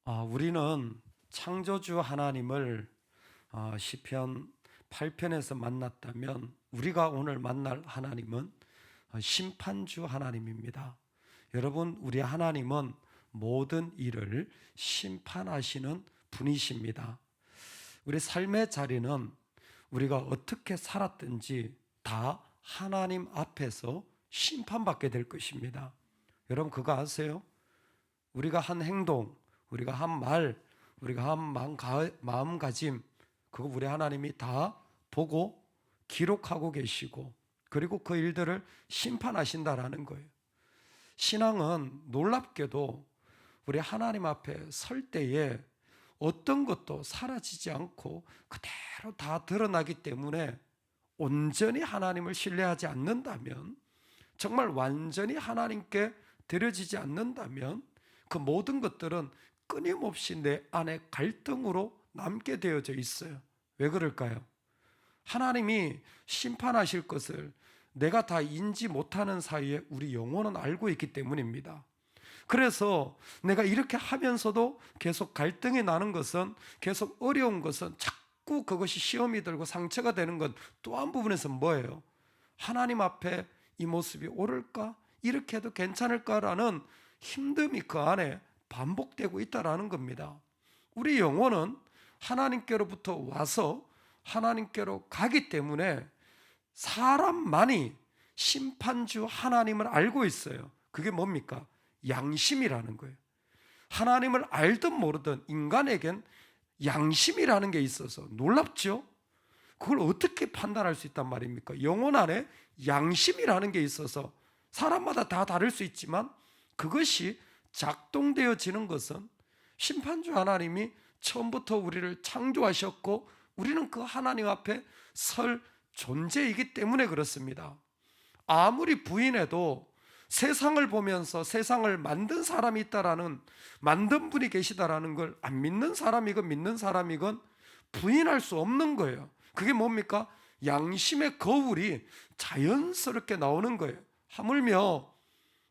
우리는 창조주 하나님을 시편 8편에서 만났다면 우리가 오늘 만날 하나님은 심판주 하나님입니다. 여러분, 우리 하나님은 모든 일을 심판하시는 분이십니다. 우리 삶의 자리는 우리가 어떻게 살았든지 다 하나님 앞에서 심판받게 될 것입니다. 여러분, 그거 아세요? 우리가 한 행동, 우리가 한 말, 우리가 한 마음가짐, 그거 우리 하나님이 다 보고 기록하고 계시고, 그리고 그 일들을 심판하신다라는 거예요. 신앙은 놀랍게도 우리 하나님 앞에 설 때에 어떤 것도 사라지지 않고 그대로 다 드러나기 때문에, 온전히 하나님을 신뢰하지 않는다면, 정말 완전히 하나님께 드려지지 않는다면 그 모든 것들은 끊임없이 내 안에 갈등으로 남게 되어져 있어요. 왜 그럴까요? 하나님이 심판하실 것을 내가 다 인지 못하는 사이에 우리 영혼은 알고 있기 때문입니다. 그래서 내가 이렇게 하면서도 계속 갈등이 나는 것은, 계속 어려운 것은, 자꾸 그것이 시험이 들고 상처가 되는 건 또 한 부분에서 뭐예요? 하나님 앞에 이 모습이 옳을까? 이렇게 해도 괜찮을까라는 힘듦이 그 안에 반복되고 있다라는 겁니다. 우리 영혼은 하나님께로부터 와서 하나님께로 가기 때문에 사람만이 심판주 하나님을 알고 있어요. 그게 뭡니까? 양심이라는 거예요. 하나님을 알든 모르든 인간에겐 양심이라는 게 있어서 놀랍죠? 그걸 어떻게 판단할 수 있단 말입니까? 영혼 안에 양심이라는 게 있어서 사람마다 다 다를 수 있지만, 그것이 작동되어지는 것은 심판주 하나님이 처음부터 우리를 창조하셨고 우리는 그 하나님 앞에 설 존재이기 때문에 그렇습니다. 아무리 부인해도 세상을 보면서 세상을 만든 사람이 있다라는, 만든 분이 계시다라는 걸 안 믿는 사람이건 믿는 사람이건 부인할 수 없는 거예요. 그게 뭡니까? 양심의 거울이 자연스럽게 나오는 거예요. 하물며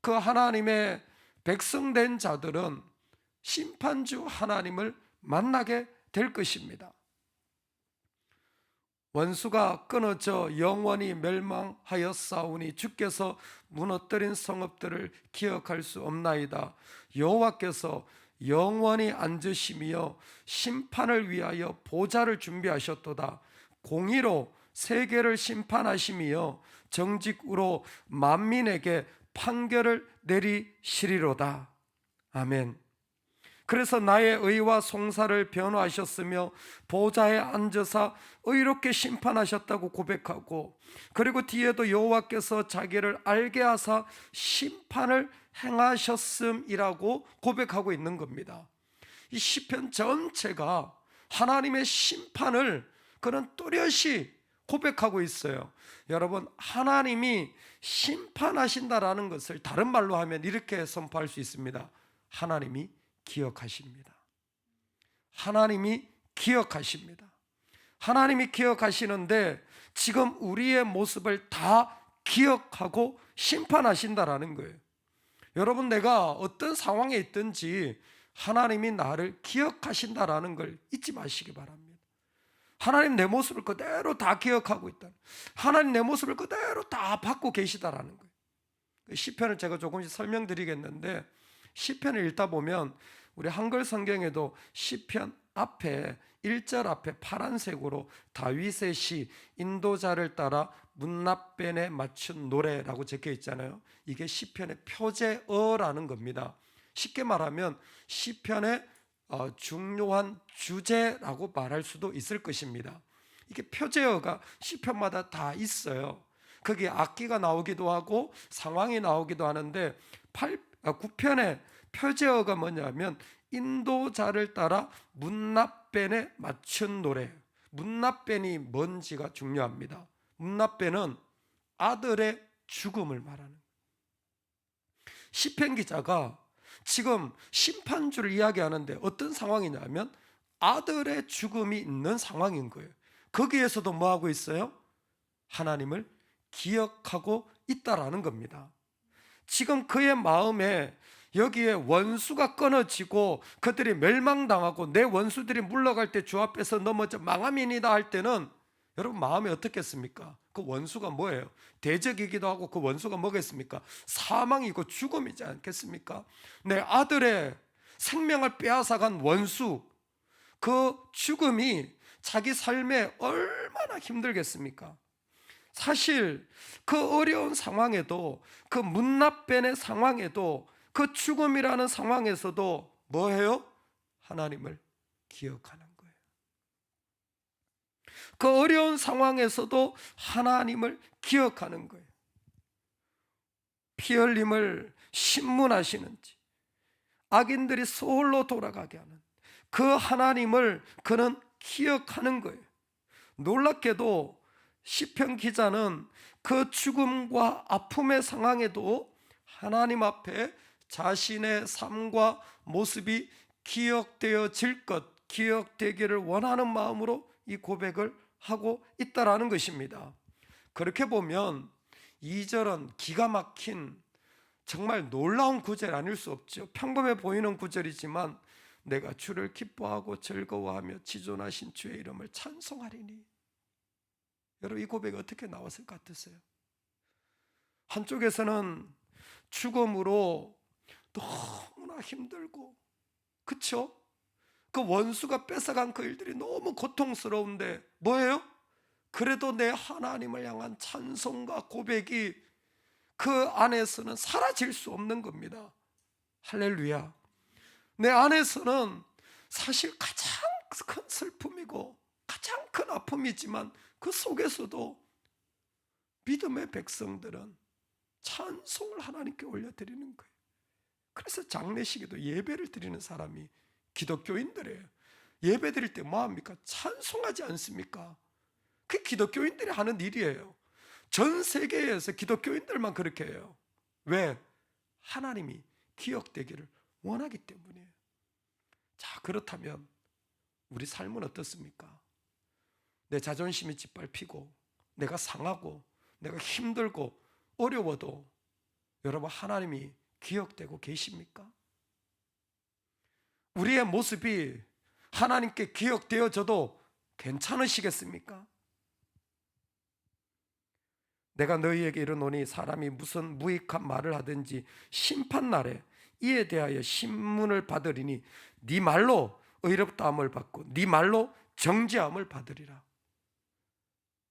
그 하나님의 백성된 자들은 심판주 하나님을 만나게 될 것입니다. 원수가 끊어져 영원히 멸망하였사오니 주께서 무너뜨린 성읍들을 기억할 수 없나이다. 여호와께서 영원히 앉으시며 심판을 위하여 보좌를 준비하셨도다. 공의로 세계를 심판하시며 정직으로 만민에게 판결을 내리시리로다. 아멘. 그래서 나의 의와 송사를 변호하셨으며 보좌에 앉으사 의롭게 심판하셨다고 고백하고, 그리고 뒤에도 여호와께서 자기를 알게 하사 심판을 행하셨음이라고 고백하고 있는 겁니다. 이 시편 전체가 하나님의 심판을 그는 뚜렷이 고백하고 있어요. 여러분, 하나님이 심판하신다라는 것을 다른 말로 하면 이렇게 선포할 수 있습니다. 하나님이 기억하십니다. 하나님이 기억하십니다. 하나님이 기억하시는데 지금 우리의 모습을 다 기억하고 심판하신다라는 거예요. 여러분, 내가 어떤 상황에 있든지 하나님이 나를 기억하신다라는 걸 잊지 마시기 바랍니다. 하나님 내 모습을 그대로 다 기억하고 있다. 하나님 내 모습을 그대로 다 받고 계시다라는 거예요. 시편을 제가 조금씩 설명드리겠는데, 시편을 읽다 보면 우리 한글 성경에도 시편 앞에 1절 앞에 파란색으로 다윗의 시 인도자를 따라 문납변에 맞춘 노래라고 적혀 있잖아요. 이게 시편의 표제어라는 겁니다. 쉽게 말하면 시편의 중요한 주제라고 말할 수도 있을 것입니다. 이게 표제어가 시편마다 다 있어요. 거기에 악기가 나오기도 하고 상황이 나오기도 하는데 9편의 표제어가 뭐냐면 인도자를 따라 문납변에 맞춘 노래. 문납변이 뭔지가 중요합니다. 문납변은 아들의 죽음을 말하는, 시편 기자가 지금 심판주를 이야기하는데 어떤 상황이냐면 아들의 죽음이 있는 상황인 거예요. 거기에서도 뭐하고 있어요? 하나님을 기억하고 있다라는 겁니다. 지금 그의 마음에 여기에 원수가 끊어지고 그들이 멸망당하고 내 원수들이 물러갈 때 주 앞에서 넘어져 망함이니다 할 때는 여러분 마음이 어떻겠습니까? 그 원수가 뭐예요? 대적이기도 하고 그 원수가 뭐겠습니까? 사망이고 죽음이지 않겠습니까? 내 아들의 생명을 빼앗아간 원수, 그 죽음이 자기 삶에 얼마나 힘들겠습니까? 사실 그 어려운 상황에도, 그 문나변의 상황에도, 그 죽음이라는 상황에서도 뭐해요? 하나님을 기억하는 거예요. 그 어려운 상황에서도 하나님을 기억하는 거예요. 피 흘림을 신문하시는지, 악인들이 소홀로 돌아가게 하는 그 하나님을 그는 기억하는 거예요. 놀랍게도 시편 기자는 그 죽음과 아픔의 상황에도 하나님 앞에 자신의 삶과 모습이 기억되어질 것, 기억되기를 원하는 마음으로 이 고백을 하고 있다라는 것입니다. 그렇게 보면 2절은 기가 막힌 정말 놀라운 구절 아닐 수 없죠. 평범해 보이는 구절이지만 내가 주를 기뻐하고 즐거워하며 지존하신 주의 이름을 찬송하리니. 여러분 이 고백이 어떻게 나왔을 것 같으세요? 한쪽에서는 죽음으로 너무나 힘들고, 그쵸? 그 원수가 뺏어간 그 일들이 너무 고통스러운데 뭐예요? 그래도 내 하나님을 향한 찬송과 고백이 그 안에서는 사라질 수 없는 겁니다. 할렐루야. 내 안에서는 사실 가장 큰 슬픔이고 가장 큰 아픔이지만 그 속에서도 믿음의 백성들은 찬송을 하나님께 올려드리는 거예요. 그래서 장례식에도 예배를 드리는 사람이 기독교인들이에요. 예배 드릴 때 뭐합니까? 찬송하지 않습니까? 그게 기독교인들이 하는 일이에요. 전 세계에서 기독교인들만 그렇게 해요. 왜? 하나님이 기억되기를 원하기 때문이에요. 자, 그렇다면 우리 삶은 어떻습니까? 내 자존심이 짓밟히고 내가 상하고 내가 힘들고 어려워도 여러분 하나님이 기억되고 계십니까? 우리의 모습이 하나님께 기억되어져도 괜찮으시겠습니까? 내가 너희에게 이르노니 사람이 무슨 무익한 말을 하든지 심판날에 이에 대하여 신문을 받으리니 네 말로 의롭다함을 받고 네 말로 정죄함을 받으리라.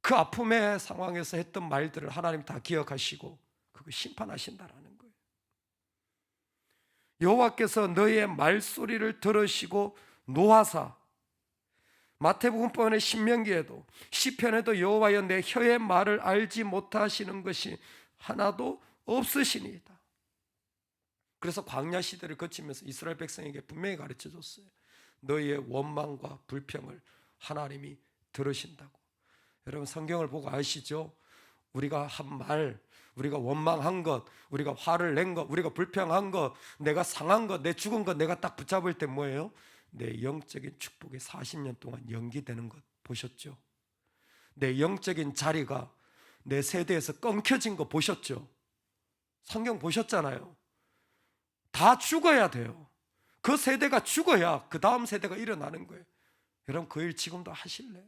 그 아픔의 상황에서 했던 말들을 하나님 다 기억하시고 그거 심판하신다라는 거예요. 여호와께서 너희의 말소리를 들으시고 노하사, 마태복음법의 신명기에도 시편에도 여호와여 내 혀의 말을 알지 못하시는 것이 하나도 없으시니이다. 그래서 광야 시대를 거치면서 이스라엘 백성에게 분명히 가르쳐 줬어요. 너희의 원망과 불평을 하나님이 들으신다고. 여러분 성경을 보고 아시죠? 우리가 한 말, 우리가 원망한 것, 우리가 화를 낸 것, 우리가 불평한 것, 내가 상한 것, 내 죽은 것 내가 딱 붙잡을 때 뭐예요? 내 영적인 축복이 40년 동안 연기되는 것 보셨죠? 내 영적인 자리가 내 세대에서 끊겨진 거 보셨죠? 성경 보셨잖아요. 다 죽어야 돼요. 그 세대가 죽어야 그 다음 세대가 일어나는 거예요. 여러분 그 일 지금도 하실래요?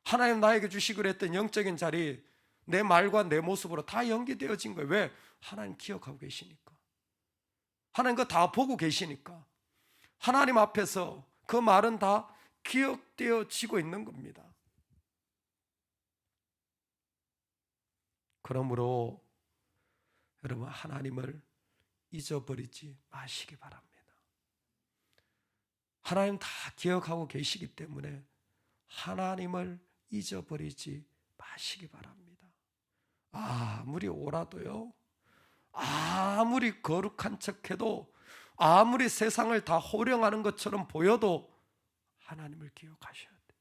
하나님 나에게 주시기로 했던 영적인 자리, 내 말과 내 모습으로 다 연기되어진 거예요. 왜? 하나님 기억하고 계시니까. 하나님 그거 다 보고 계시니까. 하나님 앞에서 그 말은 다 기억되어지고 있는 겁니다. 그러므로 여러분 하나님을 잊어버리지 마시기 바랍니다. 하나님 다 기억하고 계시기 때문에 하나님을 잊어버리지 마시기 바랍니다. 아무리 오라도요, 아무리 거룩한 척해도, 아무리 세상을 다 호령하는 것처럼 보여도 하나님을 기억하셔야 돼요.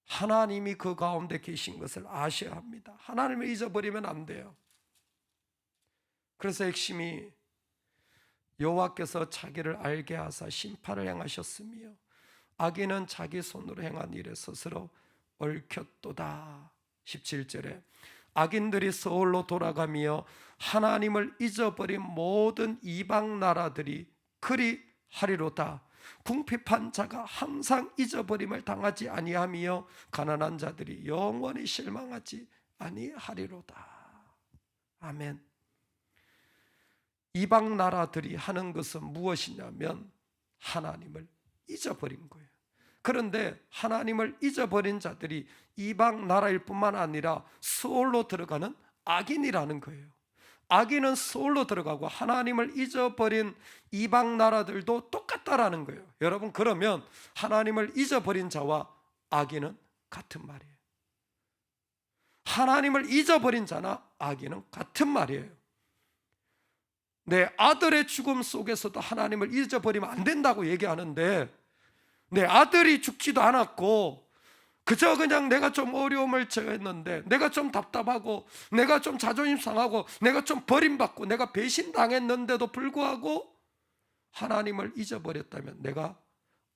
하나님이 그 가운데 계신 것을 아셔야 합니다. 하나님을 잊어버리면 안 돼요. 그래서 핵심이 여호와께서 자기를 알게 하사 심판을 행하셨으며 악인은 자기 손으로 행한 일에 스스로 얽혔도다. 17절에 악인들이 서울로 돌아가며 하나님을 잊어버린 모든 이방 나라들이 그리 하리로다. 궁핍한 자가 항상 잊어버림을 당하지 아니하며 가난한 자들이 영원히 실망하지 아니하리로다. 아멘. 이방 나라들이 하는 것은 무엇이냐면 하나님을 잊어버린 거예요. 그런데 하나님을 잊어버린 자들이 이방 나라일 뿐만 아니라 서울로 들어가는 악인이라는 거예요. 악인은 서울로 들어가고 하나님을 잊어버린 이방 나라들도 똑같다라는 거예요. 여러분, 그러면 하나님을 잊어버린 자와 악인은 같은 말이에요. 하나님을 잊어버린 자나 악인은 같은 말이에요. 내 아들의 죽음 속에서도 하나님을 잊어버리면 안 된다고 얘기하는데, 내 아들이 죽지도 않았고 그저 그냥 내가 좀 어려움을 처했는데, 내가 좀 답답하고 내가 좀 자존심 상하고 내가 좀 버림받고 내가 배신당했는데도 불구하고 하나님을 잊어버렸다면 내가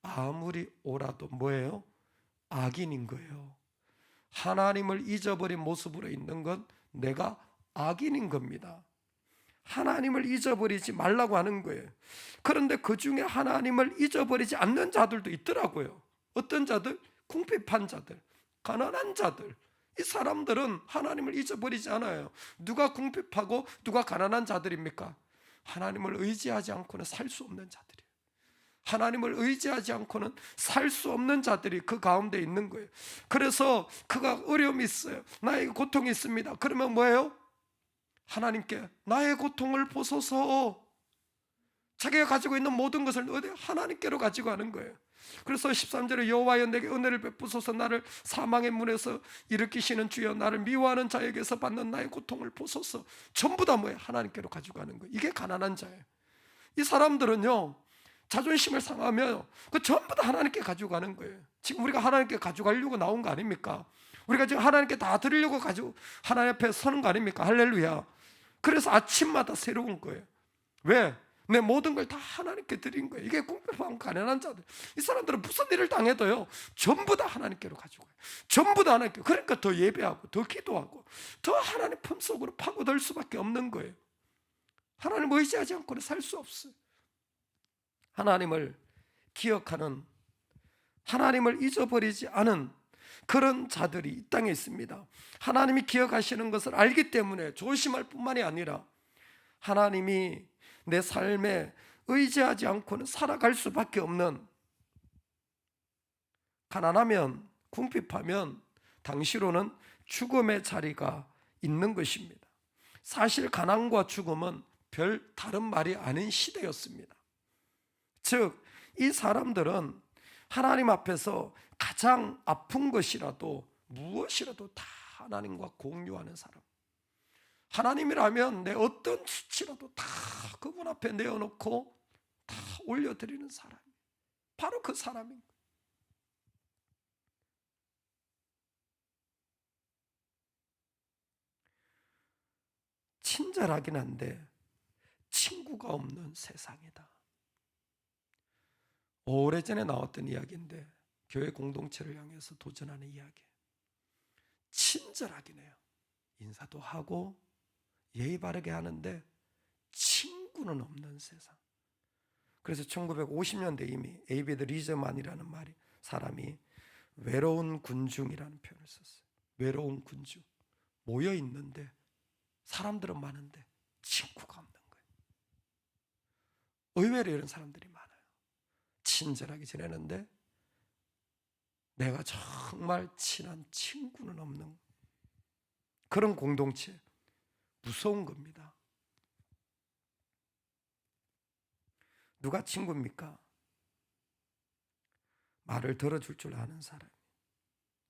아무리 오라도 뭐예요? 악인인 거예요. 하나님을 잊어버린 모습으로 있는 건 내가 악인인 겁니다. 하나님을 잊어버리지 말라고 하는 거예요. 그런데 그 중에 하나님을 잊어버리지 않는 자들도 있더라고요. 어떤 자들? 궁핍한 자들, 가난한 자들. 이 사람들은 하나님을 잊어버리지 않아요. 누가 궁핍하고 누가 가난한 자들입니까? 하나님을 의지하지 않고는 살 수 없는 자들이에요. 하나님을 의지하지 않고는 살 수 없는 자들이 그 가운데 있는 거예요. 그래서 그가 어려움이 있어요. 나에게 고통이 있습니다. 그러면 뭐예요? 하나님께 나의 고통을 보소서. 자기가 가지고 있는 모든 것을 어디 하나님께로 가지고 가는 거예요. 그래서 13절에 여호와여 내게 은혜를 베푸소서. 나를 사망의 문에서 일으키시는 주여, 나를 미워하는 자에게서 받는 나의 고통을 보소서. 전부 다 뭐예요? 하나님께로 가지고 가는 거예요. 이게 가난한 자예요. 이 사람들은요, 자존심을 상하면 그 전부 다 하나님께 가지고 가는 거예요. 지금 우리가 하나님께 가지고 가려고 나온 거 아닙니까? 우리가 지금 하나님께 다 드리려고 가지고 하나님 앞에 서는 거 아닙니까? 할렐루야. 그래서 아침마다 새로운 거예요. 왜? 내 모든 걸 다 하나님께 드린 거예요. 이게 궁핍하고 가난한 자들. 이 사람들은 무슨 일을 당해도요, 전부 다 하나님께로 가지고 가요. 전부 다 하나님께. 그러니까 더 예배하고 더 기도하고 더 하나님 품 속으로 파고들 수밖에 없는 거예요. 하나님을 의지하지 않고는 살 수 없어요. 하나님을 기억하는, 하나님을 잊어버리지 않은 그런 자들이 이 땅에 있습니다. 하나님이 기억하시는 것을 알기 때문에 조심할 뿐만이 아니라 하나님이 내 삶에 의지하지 않고는 살아갈 수밖에 없는, 가난하면, 궁핍하면 당시로는 죽음의 자리가 있는 것입니다. 사실 가난과 죽음은 별 다른 말이 아닌 시대였습니다. 즉, 이 사람들은 하나님 앞에서 가장 아픈 것이라도 무엇이라도 다 하나님과 공유하는 사람. 하나님이라면 내 어떤 수치라도 다 그분 앞에 내어놓고 다 올려드리는 사람, 바로 그 사람입니다. 친절하긴 한데 친구가 없는 세상이다. 오래전에 나왔던 이야기인데, 교회 공동체를 향해서 도전하는 이야기. 친절하긴 해요. 인사도 하고 예의 바르게 하는데 친구는 없는 세상. 그래서 1950년대 이미 에이비드 리저만이라는 사람이 외로운 군중이라는 표현을 썼어요. 외로운 군중. 모여 있는데 사람들은 많은데 친구가 없는 거예요. 의외로 이런 사람들이 많아요. 친절하게 지내는데 내가 정말 친한 친구는 없는 그런 공동체. 무서운 겁니다. 누가 친구입니까? 말을 들어줄 줄 아는 사람.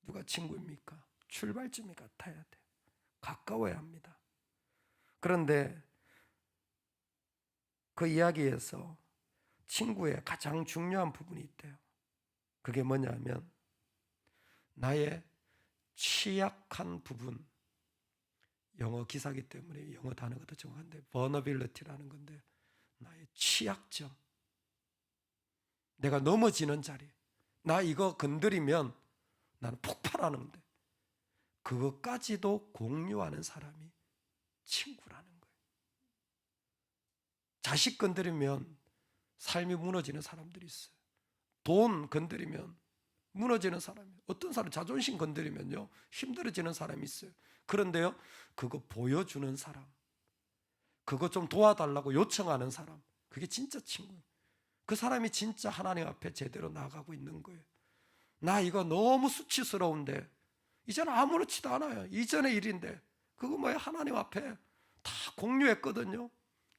누가 친구입니까? 출발점이 같아야 돼요. 가까워야 합니다. 그런데 그 이야기에서 친구의 가장 중요한 부분이 있대요. 그게 뭐냐면 나의 취약한 부분. 영어 기사기 때문에 영어 단어가 더 정확한데 vulnerability라는 건데, 나의 취약점, 내가 넘어지는 자리, 나 이거 건드리면 나는 폭발하는데 그것까지도 공유하는 사람이 친구라는 거예요. 자식 건드리면 삶이 무너지는 사람들이 있어요. 돈 건드리면 무너지는 사람이, 어떤 사람 자존심 건드리면요 힘들어지는 사람이 있어요. 그런데요, 그거 보여주는 사람, 그거 좀 도와달라고 요청하는 사람, 그게 진짜 친구예요. 그 사람이 진짜 하나님 앞에 제대로 나가고 있는 거예요. 나 이거 너무 수치스러운데, 이제는 아무렇지도 않아요. 이전의 일인데 그거 뭐야, 하나님 앞에 다 공유했거든요.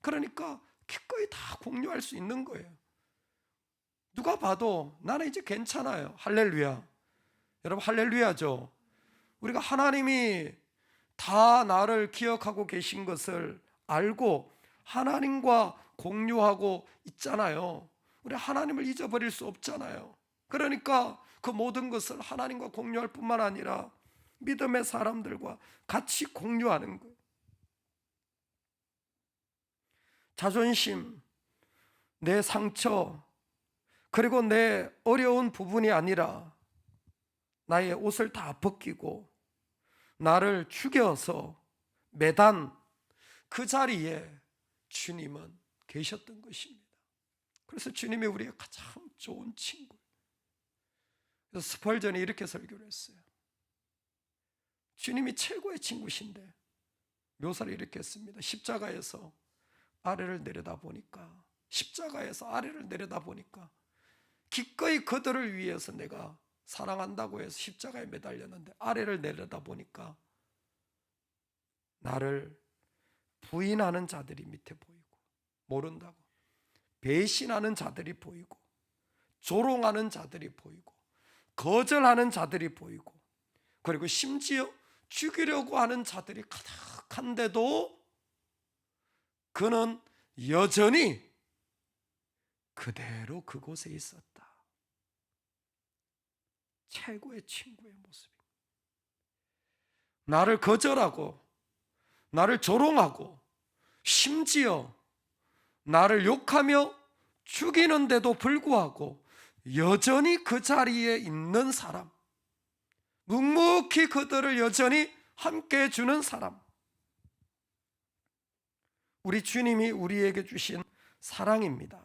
그러니까 기꺼이 다 공유할 수 있는 거예요. 누가 봐도 나는 이제 괜찮아요. 할렐루야. 여러분 할렐루야죠. 우리가 하나님이 다 나를 기억하고 계신 것을 알고 하나님과 공유하고 있잖아요. 우리 하나님을 잊어버릴 수 없잖아요. 그러니까 그 모든 것을 하나님과 공유할 뿐만 아니라 믿음의 사람들과 같이 공유하는 거예요. 자존심, 내 상처, 그리고 내 어려운 부분이 아니라 나의 옷을 다 벗기고 나를 죽여서 매단 그 자리에 주님은 계셨던 것입니다. 그래서 주님이 우리의 가장 좋은 친구. 그래서 스펄전이 이렇게 설교를 했어요. 주님이 최고의 친구신데 묘사를 이렇게 했습니다. 십자가에서 아래를 내려다보니까, 십자가에서 아래를 내려다보니까 기꺼이 그들을 위해서 내가 사랑한다고 해서 십자가에 매달렸는데 아래를 내려다보니까 나를 부인하는 자들이 밑에 보이고, 모른다고 배신하는 자들이 보이고, 조롱하는 자들이 보이고, 거절하는 자들이 보이고, 그리고 심지어 죽이려고 하는 자들이 가득한데도 그는 여전히 그대로 그곳에 있었다. 최고의 친구의 모습입니다. 나를 거절하고 나를 조롱하고 심지어 나를 욕하며 죽이는데도 불구하고 여전히 그 자리에 있는 사람, 묵묵히 그들을 여전히 함께 해주는 사람, 우리 주님이 우리에게 주신 사랑입니다.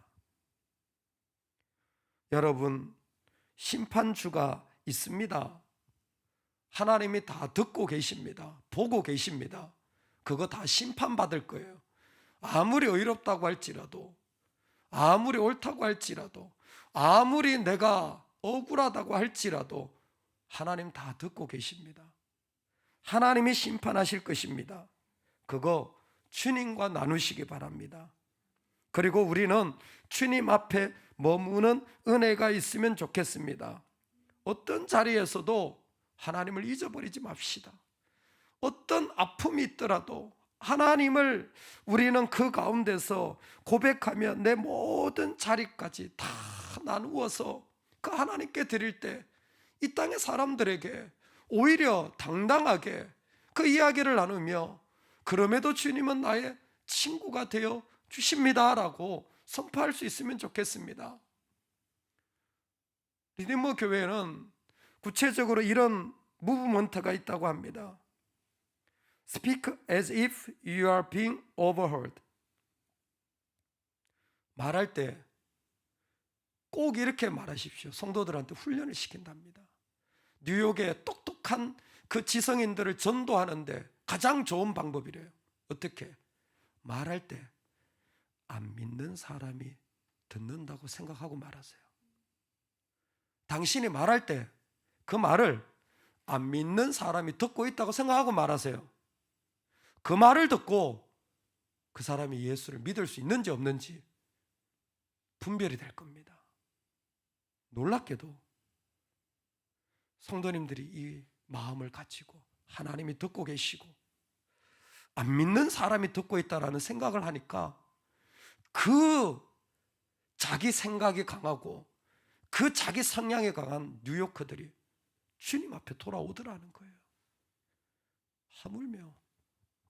여러분, 심판주가 있습니다. 하나님이 다 듣고 계십니다. 보고 계십니다. 그거 다 심판받을 거예요. 아무리 의롭다고 할지라도, 아무리 옳다고 할지라도, 아무리 내가 억울하다고 할지라도 하나님 다 듣고 계십니다. 하나님이 심판하실 것입니다. 그거 주님과 나누시기 바랍니다. 그리고 우리는 주님 앞에 머무는 은혜가 있으면 좋겠습니다. 어떤 자리에서도 하나님을 잊어버리지 맙시다. 어떤 아픔이 있더라도 하나님을 우리는 그 가운데서 고백하며 내 모든 자리까지 다 나누어서 그 하나님께 드릴 때 이 땅의 사람들에게 오히려 당당하게 그 이야기를 나누며, 그럼에도 주님은 나의 친구가 되어 주십니다라고 선포할 수 있으면 좋겠습니다. 리디머 교회는 구체적으로 이런 무브먼트가 있다고 합니다. Speak as if you are being overheard. 말할 때 꼭 이렇게 말하십시오. 성도들한테 훈련을 시킨답니다. 뉴욕의 똑똑한 그 지성인들을 전도하는데 가장 좋은 방법이래요. 어떻게? 말할 때 안 믿는 사람이 듣는다고 생각하고 말하세요. 당신이 말할 때 그 말을 안 믿는 사람이 듣고 있다고 생각하고 말하세요. 그 말을 듣고 그 사람이 예수를 믿을 수 있는지 없는지 분별이 될 겁니다. 놀랍게도 성도님들이 이 마음을 가지고 하나님이 듣고 계시고 안 믿는 사람이 듣고 있다라는 생각을 하니까 그 자기 생각이 강하고 그 자기 성향이 강한 뉴요커들이 주님 앞에 돌아오더라는 거예요. 하물며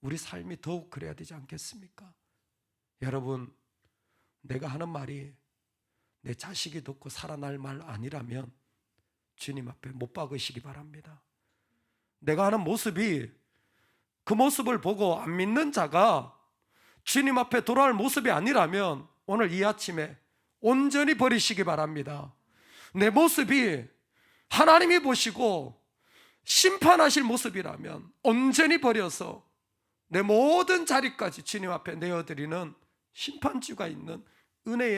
우리 삶이 더욱 그래야 되지 않겠습니까? 여러분, 내가 하는 말이 내 자식이 듣고 살아날 말 아니라면 주님 앞에 못 박으시기 바랍니다. 내가 하는 모습이 그 모습을 보고 안 믿는 자가 주님 앞에 돌아올 모습이 아니라면 오늘 이 아침에 온전히 버리시기 바랍니다. 내 모습이 하나님이 보시고 심판하실 모습이라면 온전히 버려서 내 모든 자리까지 주님 앞에 내어드리는 심판주가 있는 은혜의